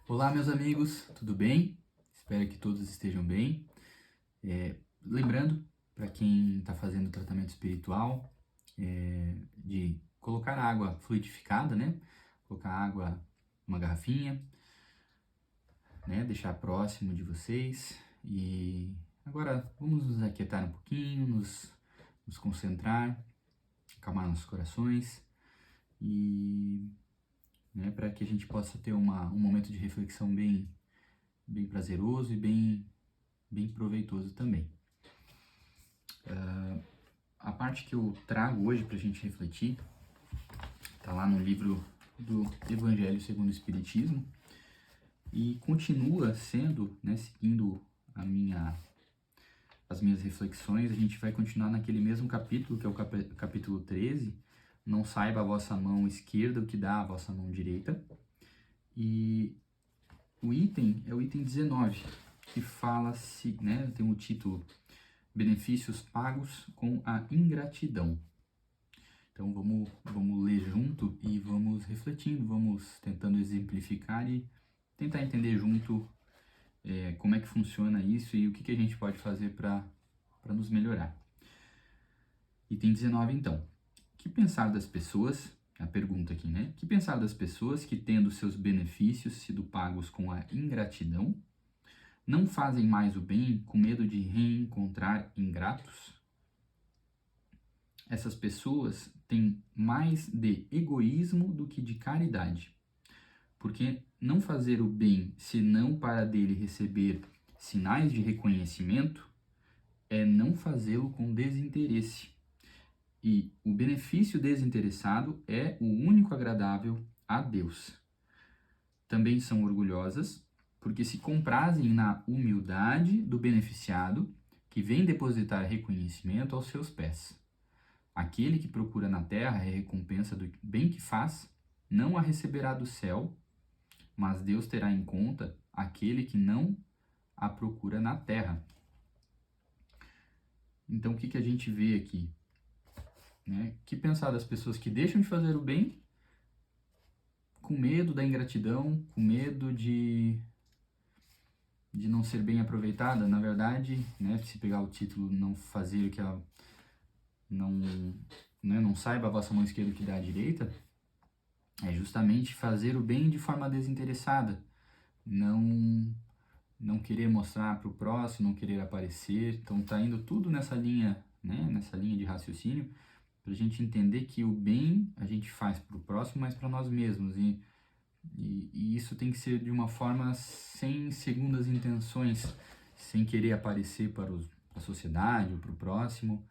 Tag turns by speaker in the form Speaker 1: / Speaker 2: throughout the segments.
Speaker 1: Olá, meus amigos, tudo bem? Espero que todos estejam bem. Lembrando, para quem está fazendo tratamento espiritual, de colocar água fluidificada, né? Colocar água numa garrafinha, né? Deixar próximo de vocês. E agora vamos nos aquietar um pouquinho, nos concentrar, acalmar nossos corações e, né, para que a gente possa ter um momento de reflexão bem prazeroso e bem proveitoso também. A parte que eu trago hoje para a gente refletir está lá no livro do Evangelho segundo o Espiritismo e continua sendo, né, seguindo as minhas reflexões. A gente vai continuar naquele mesmo capítulo, que é o capítulo 13, não saiba a vossa mão esquerda o que dá a vossa mão direita. E o item é o item 19, que fala-se, né, tem o título Benefícios pagos com a ingratidão. Então vamos ler junto e vamos refletindo, vamos tentando exemplificar e tentar entender junto como é que funciona isso e o que a gente pode fazer para nos melhorar. Item 19 então. Que pensar das pessoas, a pergunta aqui, né? Que pensar das pessoas que, tendo seus benefícios sido pagos com a ingratidão, não fazem mais o bem com medo de reencontrar ingratos? Essas pessoas têm mais de egoísmo do que de caridade, porque não fazer o bem senão para dele receber sinais de reconhecimento é não fazê-lo com desinteresse. E o benefício desinteressado é o único agradável a Deus. Também são orgulhosas, porque se comprazem na humildade do beneficiado, que vem depositar reconhecimento aos seus pés. Aquele que procura na terra a recompensa do bem que faz, não a receberá do céu, mas Deus terá em conta aquele que não a procura na terra. Então, o que a gente vê aqui? Né? Que pensar das pessoas que deixam de fazer o bem com medo da ingratidão, com medo de não ser bem aproveitada. Na verdade, né, se pegar o título não fazer o que ela não saiba a vossa mão esquerda o que dá à direita, é justamente fazer o bem de forma desinteressada, não querer mostrar para o próximo, não querer aparecer. Então tá indo tudo nessa linha, né, nessa linha de raciocínio, para a gente entender que o bem a gente faz para o próximo, mas para nós mesmos. E isso tem que ser de uma forma sem segundas intenções, sem querer aparecer para a sociedade ou para o próximo.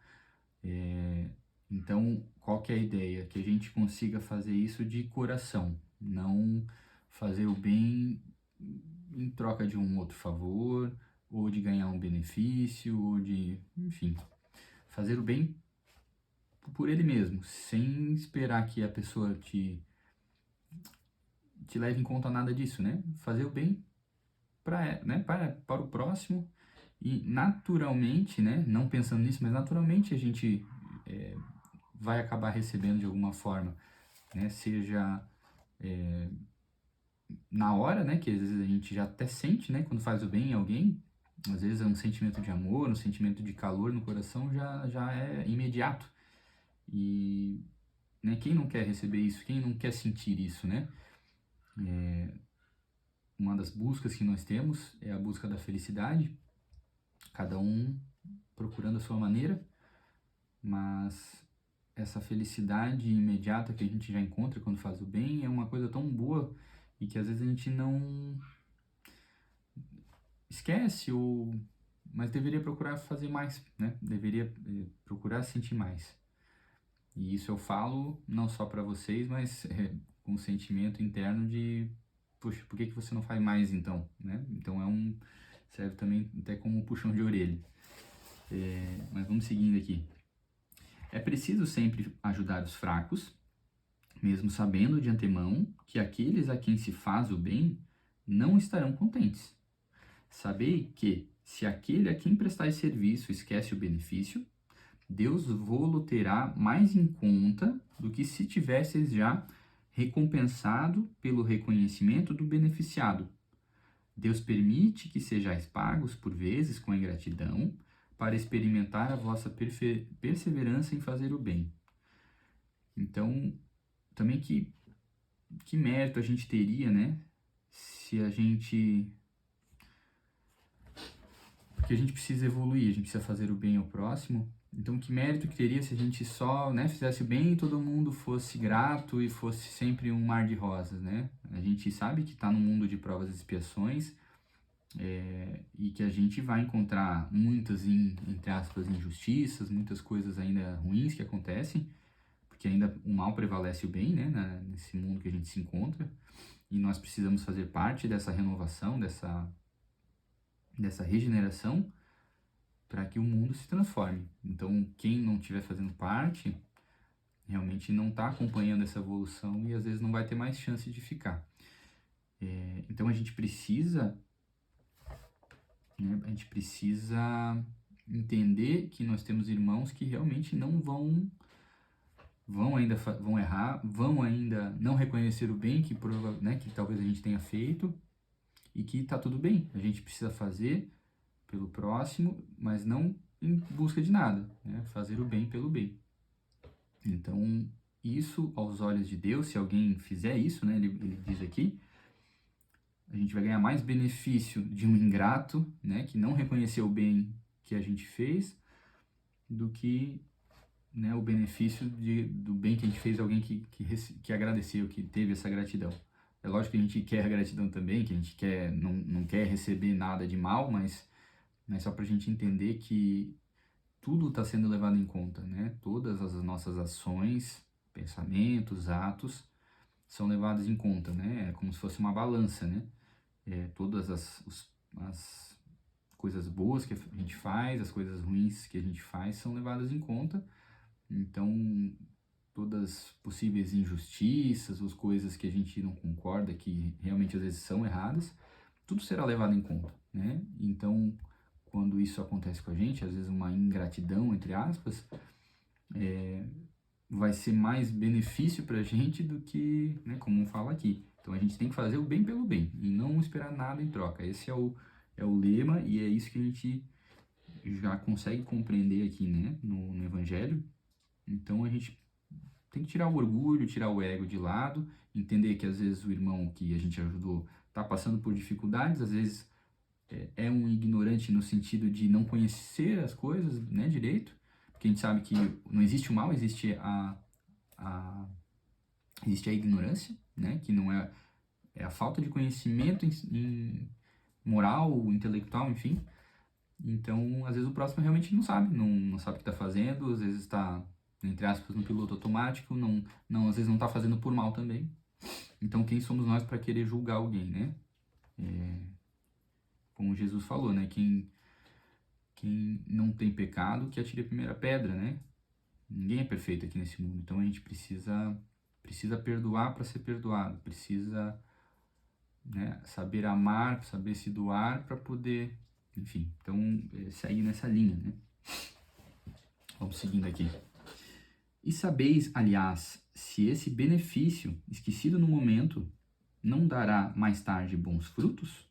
Speaker 1: Então, qual que é a ideia? Que a gente consiga fazer isso de coração, não fazer o bem em troca de um outro favor, ou de ganhar um benefício, ou de, enfim, fazer o bem por ele mesmo, sem esperar que a pessoa te leve em conta nada disso, né? Fazer o bem para o próximo e naturalmente, né? Não pensando nisso, mas naturalmente a gente vai acabar recebendo de alguma forma, né? Seja na hora, né? Que às vezes a gente já até sente, né? Quando faz o bem em alguém, às vezes é um sentimento de amor, um sentimento de calor no coração já é imediato. E, né, quem não quer receber isso? Quem não quer sentir isso, né? Uma das buscas que nós temos é a busca da felicidade, cada um procurando a sua maneira, mas essa felicidade imediata que a gente já encontra quando faz o bem é uma coisa tão boa e que às vezes a gente não esquece, mas deveria procurar fazer mais, né? Deveria procurar sentir mais. E isso eu falo não só para vocês, mas com um sentimento interno de, puxa, por que você não faz mais então, né? Então serve também até como um puxão de orelha. Mas vamos seguindo aqui. É preciso sempre ajudar os fracos, mesmo sabendo de antemão que aqueles a quem se faz o bem não estarão contentes. Sabei que, se aquele a quem prestais serviço esquece o benefício, Deus vô-lo terá mais em conta do que se tivesses já recompensado pelo reconhecimento do beneficiado, Deus permite que sejais pagos por vezes com a ingratidão, para experimentar a vossa perseverança em fazer o bem. Então, também que mérito a gente teria, né? Se a gente... Porque a gente precisa evoluir, a gente precisa fazer o bem ao próximo. Então, que mérito que teria se a gente só, né, fizesse o bem e todo mundo fosse grato e fosse sempre um mar de rosas, né? A gente sabe que está no mundo de provas e expiações, e que a gente vai encontrar muitas, entre aspas, injustiças, muitas coisas ainda ruins que acontecem, porque ainda o mal prevalece o bem, né, nesse mundo que a gente se encontra, e nós precisamos fazer parte dessa renovação, dessa regeneração, para que o mundo se transforme. Então, quem não estiver fazendo parte, realmente não está acompanhando essa evolução e às vezes não vai ter mais chance de ficar. Então, a gente precisa entender que nós temos irmãos que realmente não vão errar, vão ainda não reconhecer o bem que talvez a gente tenha feito, e que está tudo bem. A gente precisa fazer pelo próximo, mas não em busca de nada, né? Fazer o bem pelo bem. Então, isso aos olhos de Deus, se alguém fizer isso, né, ele diz aqui, a gente vai ganhar mais benefício de um ingrato, né, que não reconheceu o bem que a gente fez, do que, né, o benefício do bem que a gente fez a alguém que agradeceu, que teve essa gratidão. É lógico que a gente quer a gratidão também, que a gente não quer receber nada de mal, mas só para a gente entender que tudo está sendo levado em conta, né? Todas as nossas ações, pensamentos, atos são levados em conta, né? É como se fosse uma balança, né? Todas as coisas boas que a gente faz, as coisas ruins que a gente faz são levadas em conta. Então, todas as possíveis injustiças, as coisas que a gente não concorda, que realmente às vezes são erradas, tudo será levado em conta, né? Então, quando isso acontece com a gente, às vezes uma ingratidão, entre aspas, vai ser mais benefício pra gente do que, né, como fala aqui. Então a gente tem que fazer o bem pelo bem e não esperar nada em troca. Esse é o lema, e é isso que a gente já consegue compreender aqui, né, no Evangelho. Então a gente tem que tirar o orgulho, tirar o ego de lado, entender que às vezes o irmão que a gente ajudou está passando por dificuldades, às vezes é um ignorante no sentido de não conhecer as coisas, né, direito, porque a gente sabe que não existe o mal, existe existe a ignorância, né, que não é a falta de conhecimento em moral, intelectual, enfim. Então, às vezes o próximo realmente não sabe, não sabe o que está fazendo, às vezes está, entre aspas, no piloto automático, às vezes não está fazendo por mal também. Então, quem somos nós para querer julgar alguém, né? Como Jesus falou, né? Quem não tem pecado, que atire a primeira pedra, né? Ninguém é perfeito aqui nesse mundo, então a gente precisa perdoar para ser perdoado, precisa, né, saber amar, saber se doar para poder, enfim, então seguir nessa linha, né? Vamos seguindo aqui. E sabeis, aliás, se esse benefício, esquecido no momento, não dará mais tarde bons frutos?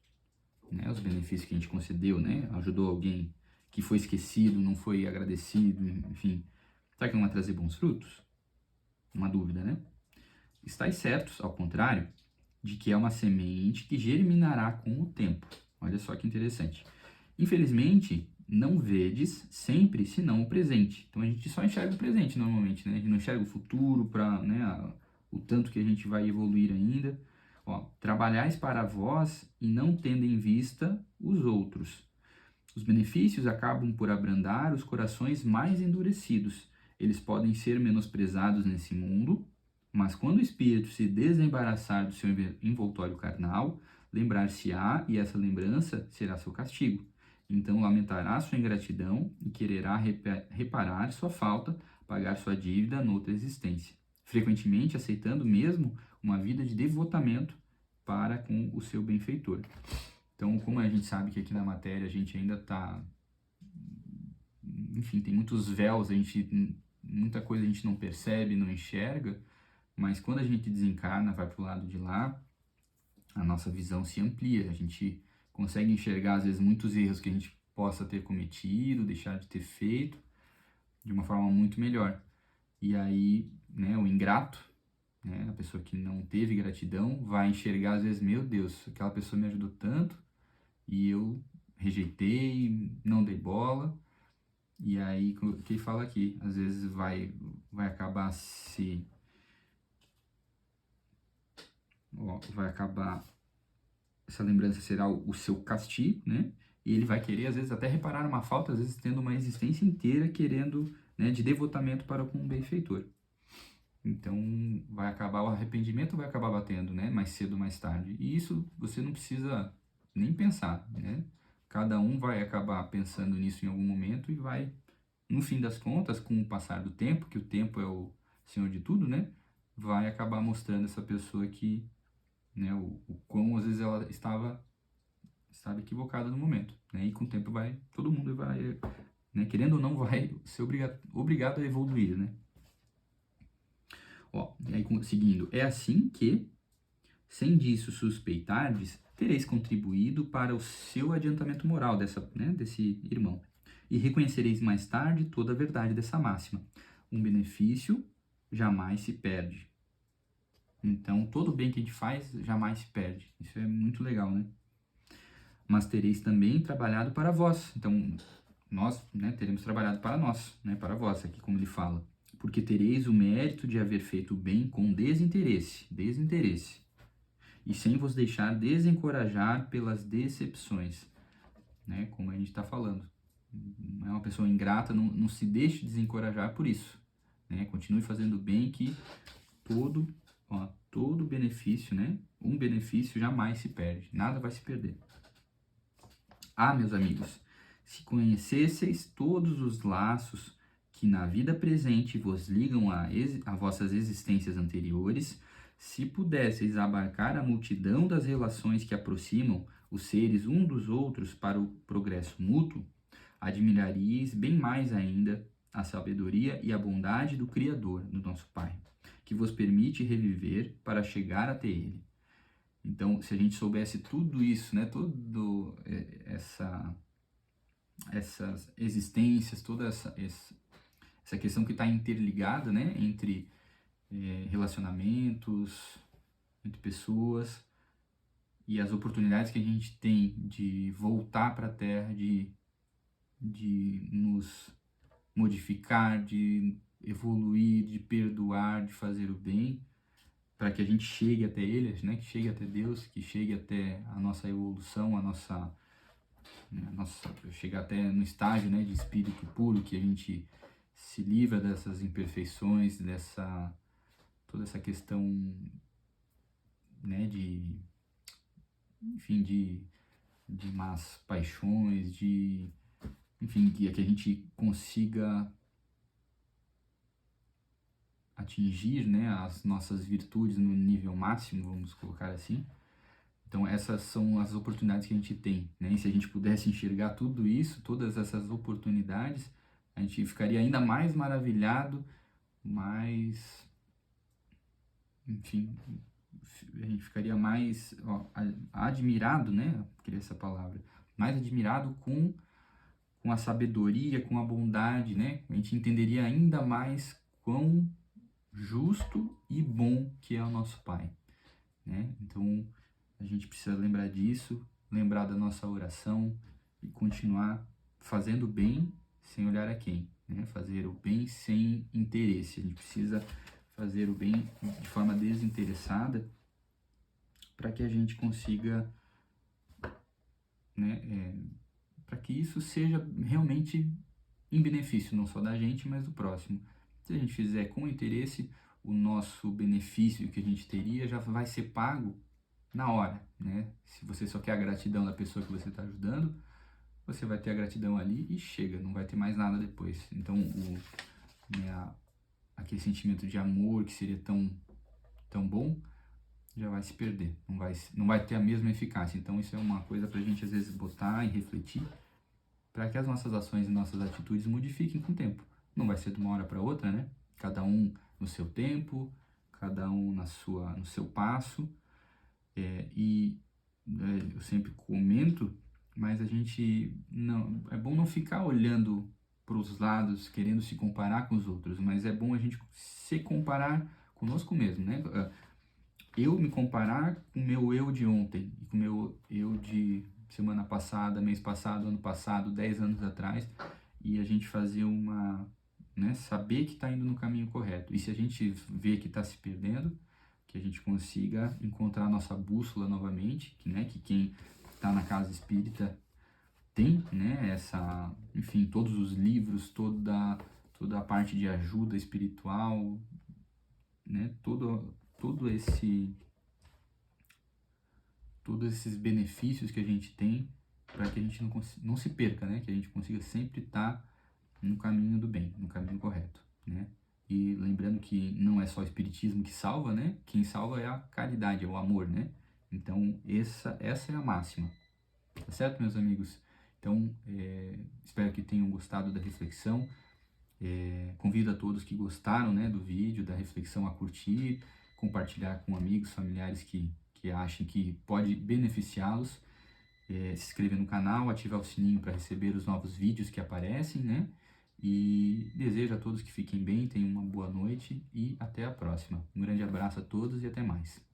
Speaker 1: Né, os benefícios que a gente concedeu, né? Ajudou alguém que foi esquecido, não foi agradecido, enfim. Será que não vai trazer bons frutos? Uma dúvida, né? Estais certos, ao contrário, de que é uma semente que germinará com o tempo. Olha só que interessante. Infelizmente, não vedes sempre senão o presente. Então a gente só enxerga o presente normalmente, né? A gente não enxerga o futuro, para, né, o tanto que a gente vai evoluir ainda. Ó, trabalhais para vós e não tendo em vista os outros. Os benefícios acabam por abrandar os corações mais endurecidos. Eles podem ser menosprezados nesse mundo, mas quando o espírito se desembaraçar do seu envoltório carnal, lembrar-se-á, e essa lembrança será seu castigo. Então lamentará sua ingratidão e quererá reparar sua falta, pagar sua dívida noutra existência, frequentemente aceitando mesmo uma vida de devotamento para com o seu benfeitor. Então, como a gente sabe que aqui na matéria a gente ainda está, enfim, tem muitos véus, muita coisa a gente não percebe, não enxerga, mas quando a gente desencarna, vai para o lado de lá, a nossa visão se amplia, a gente consegue enxergar, às vezes, muitos erros que a gente possa ter cometido, deixar de ter feito, de uma forma muito melhor. E aí, né, o ingrato, né, a pessoa que não teve gratidão, vai enxergar, às vezes, meu Deus, aquela pessoa me ajudou tanto e eu rejeitei, não dei bola. E aí, o que ele fala aqui, às vezes vai acabar vai acabar, essa lembrança será o seu castigo, né? E ele vai querer, às vezes, até reparar uma falta, às vezes tendo uma existência inteira querendo, né, de devotamento para com o benfeitor. Então, vai acabar o arrependimento, vai acabar batendo, né? Mais cedo ou mais tarde. E isso você não precisa nem pensar, né? Cada um vai acabar pensando nisso em algum momento e vai, no fim das contas, com o passar do tempo, que o tempo é o senhor de tudo, né? Vai acabar mostrando essa pessoa que, né? O quão às vezes ela estava equivocada no momento, né? E com o tempo todo mundo vai, né? Querendo ou não, vai ser obrigado a evoluir, né? Ó, e aí, seguindo, é assim que, sem disso suspeitardes, tereis contribuído para o seu adiantamento moral desse irmão, e reconhecereis mais tarde toda a verdade dessa máxima. Um benefício jamais se perde. Então, todo bem que a gente faz jamais se perde. Isso é muito legal, né? Mas tereis também trabalhado para vós. Então, nós, né, teremos trabalhado para nós, né, para vós, aqui como ele fala. Porque tereis o mérito de haver feito o bem com desinteresse, e sem vos deixar desencorajar pelas decepções, né, como a gente está falando. Não é uma pessoa ingrata, não se deixe desencorajar por isso, né, continue fazendo o bem que todo benefício, né, um benefício jamais se perde, nada vai se perder. Ah, meus amigos, se conhecesseis todos os laços que na vida presente vos ligam a vossas existências anteriores, se pudesseis abarcar a multidão das relações que aproximam os seres um dos outros para o progresso mútuo, admiraríeis bem mais ainda a sabedoria e a bondade do Criador, do nosso Pai, que vos permite reviver para chegar até Ele. Então, se a gente soubesse tudo isso, né, essas existências, toda essa questão que está interligada, né, entre relacionamentos, entre pessoas, e as oportunidades que a gente tem de voltar para a Terra, de nos modificar, de evoluir, de perdoar, de fazer o bem, para que a gente chegue até Ele, né, que chegue até Deus, que chegue até a nossa evolução, chegar até no estágio, né, de espírito puro, que a gente se livra dessas imperfeições, toda essa questão, né, enfim, de más paixões, enfim, que a gente consiga atingir, né, as nossas virtudes no nível máximo, vamos colocar assim. Então, essas são as oportunidades que a gente tem, né? E se a gente pudesse enxergar tudo isso, todas essas oportunidades, a gente ficaria ainda mais maravilhado, enfim, a gente ficaria mais admirado, né? Queria essa palavra, mais admirado com a sabedoria, com a bondade, né? A gente entenderia ainda mais quão justo e bom que é o nosso Pai, né? Então, a gente precisa lembrar disso, lembrar da nossa oração e continuar fazendo o bem sem olhar a quem, né? Fazer o bem sem interesse. A gente precisa fazer o bem de forma desinteressada para que a gente consiga, né, para que isso seja realmente em benefício não só da gente, mas do próximo. Se a gente fizer com interesse, o nosso benefício que a gente teria já vai ser pago na hora, né? Se você só quer a gratidão da pessoa que você está ajudando, você vai ter a gratidão ali e chega, não vai ter mais nada depois. Então, aquele sentimento de amor que seria tão bom, já vai se perder, não vai ter a mesma eficácia. Então, isso é uma coisa para a gente, às vezes, botar e refletir, para que as nossas ações e nossas atitudes modifiquem com o tempo. Não vai ser de uma hora para outra, né? Cada um no seu tempo, cada um no seu passo, e eu sempre comento, mas a gente não, é bom não ficar olhando para os lados, querendo se comparar com os outros, mas é bom a gente se comparar conosco mesmo, né? Eu me comparar com o meu eu de ontem e com o meu eu de semana passada, mês passado, ano passado, 10 anos atrás, e a gente fazer uma, né, saber que está indo no caminho correto. E se a gente vê que está se perdendo, que a gente consiga encontrar a nossa bússola novamente, que, né, que quem está na casa espírita tem, né, essa, enfim, todos os livros, toda a parte de ajuda espiritual, né, todo esse, todos esses benefícios que a gente tem para que a gente não se perca, né, que a gente consiga sempre estar no caminho do bem, no caminho correto, né. E lembrando que não é só o espiritismo que salva, né? Quem salva é a caridade, é o amor, né? Então, essa é a máxima. Tá certo, meus amigos? Então, espero que tenham gostado da reflexão. Convido a todos que gostaram, né, do vídeo, da reflexão, a curtir, compartilhar com amigos, familiares que achem que pode beneficiá-los. Se inscrever no canal, ativar o sininho para receber os novos vídeos que aparecem, né? E desejo a todos que fiquem bem, tenham uma boa noite e até a próxima. Um grande abraço a todos e até mais.